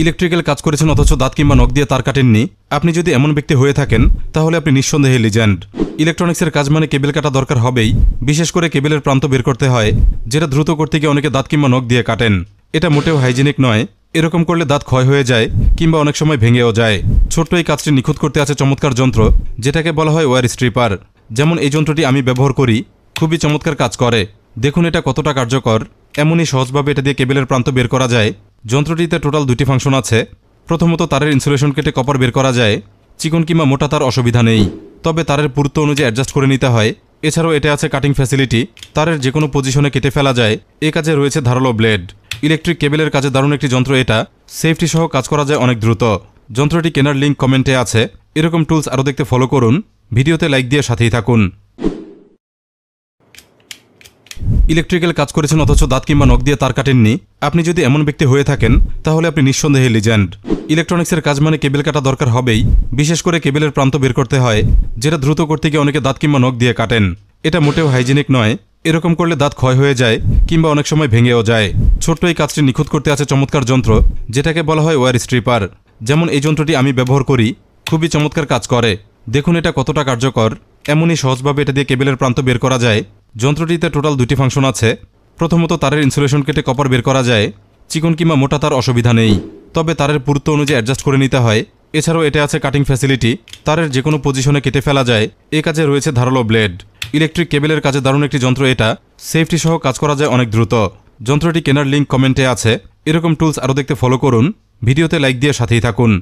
Electrical কাজ করেছেন অথচ দাঁত কিংবা নখ দিয়ে তার কাটেননি, আপনি যদি এমন ব্যক্তি হয়ে থাকেন তাহলে আপনি নিঃসন্দেহে লিজেন্ড। ইলেকট্রনিক্সের কাজ মানে কেবল কাটা দরকার হবেই, বিশেষ করে কেবলের প্রান্ত বের করতে হয়, যেটা দ্রুত করতে গিয়ে অনেকে দাঁত কিংবা নখ দিয়ে কাটেন। এটা মোটেও হাইজেনিক নয়। এরকম করলে দাঁত ক্ষয় হয়ে যায় কিংবা অনেক সময় ভেঙেও যায়। ছোট্ট এই কাজটি নিখুঁত করতে আছে চমৎকার যন্ত্র, যেটাকে বলা হয় ওয়্যার স্ট্রিপার। যেমন এই যন্ত্রটি আমি ব্যবহার করি, খুবই চমৎকার কাজ করে। দেখুন এটা কতটা কার্যকর। এমনই সহজভাবে এটা দিয়ে কেবলের প্রান্ত বের করা যায়। যন্ত্রটিতে টোটাল দুটি ফাংশন আছে। প্রথমত তারের ইনসুলেশন কেটে কপার বের করা যায়। চিকন কিংবা মোটা তার অসুবিধা নেই, তবে তারের পুরুত্ব অনুযায়ী অ্যাডজাস্ট করে নিতে হয়। এছাড়াও এটা আছে কাটিং ফ্যাসিলিটি, তারের যে কোনো পজিশনে কেটে ফেলা যায়। এ কাজে রয়েছে ধারালো ব্লেড। ইলেকট্রিক কেবলের কাজে দারুণ একটি যন্ত্র এটা, সেফটি সহ কাজ করা যায় অনেক দ্রুত। যন্ত্রটি কেনার লিঙ্ক কমেন্টে আছে। এরকম টুলস আরও দেখতে ফলো করুন, ভিডিওতে লাইক দিয়ে সাথেই থাকুন। ইলেকট্রিক্যাল কাজ করেছেন অথচ দাঁত কিংবা নখ দিয়ে তার কাটেননি, আপনি যদি এমন ব্যক্তি হয়ে থাকেন তাহলে আপনি নিঃসন্দেহে লিজেন্ড। ইলেকট্রনিক্সের কাজ মানে কেবল কাটা দরকার হবেই, বিশেষ করে কেবলের প্রান্ত বের করতে হয়, যেটা দ্রুত করতে গিয়ে অনেকে দাঁত কিংবা নখ দিয়ে কাটেন। এটা মোটেও হাইজেনিক নয়। এরকম করলে দাঁত ক্ষয় হয়ে যায় কিংবা অনেক সময় ভেঙেও যায়। ছোট্ট এই কাজটি নিখুঁত করতে আছে চমৎকার যন্ত্র, যেটাকে বলা হয় ওয়্যার স্ট্রিপার। যেমন এই যন্ত্রটি আমি ব্যবহার করি, খুবই চমৎকার কাজ করে। দেখুন এটা কতটা কার্যকর। এমনই সহজভাবে এটা দিয়ে কেবলের প্রান্ত বের করা যায়। যন্ত্রটিতে টোটাল দুটি ফাংশন আছে। প্রথমত তারের ইনসুলেশন কেটে কপার বের করা যায়। চিকন কিংবা মোটা তার অসুবিধা নেই, তবে তারের পুরুত্ব অনুযায়ী অ্যাডজাস্ট করে নিতে হয়। এছাড়াও এটা আছে কাটিং ফ্যাসিলিটি, তারের যে কোনো পজিশনে কেটে ফেলা যায়। এ কাজে রয়েছে ধারালো ব্লেড। ইলেকট্রিক কেবলের কাজে দারুণ একটি যন্ত্র এটা, সেফটি সহ কাজ করা যায় অনেক দ্রুত। যন্ত্রটি কেনার লিঙ্ক কমেন্টে আছে। এরকম টুলস আরও দেখতে ফলো করুন, ভিডিওতে লাইক দিয়ে সাথেই থাকুন।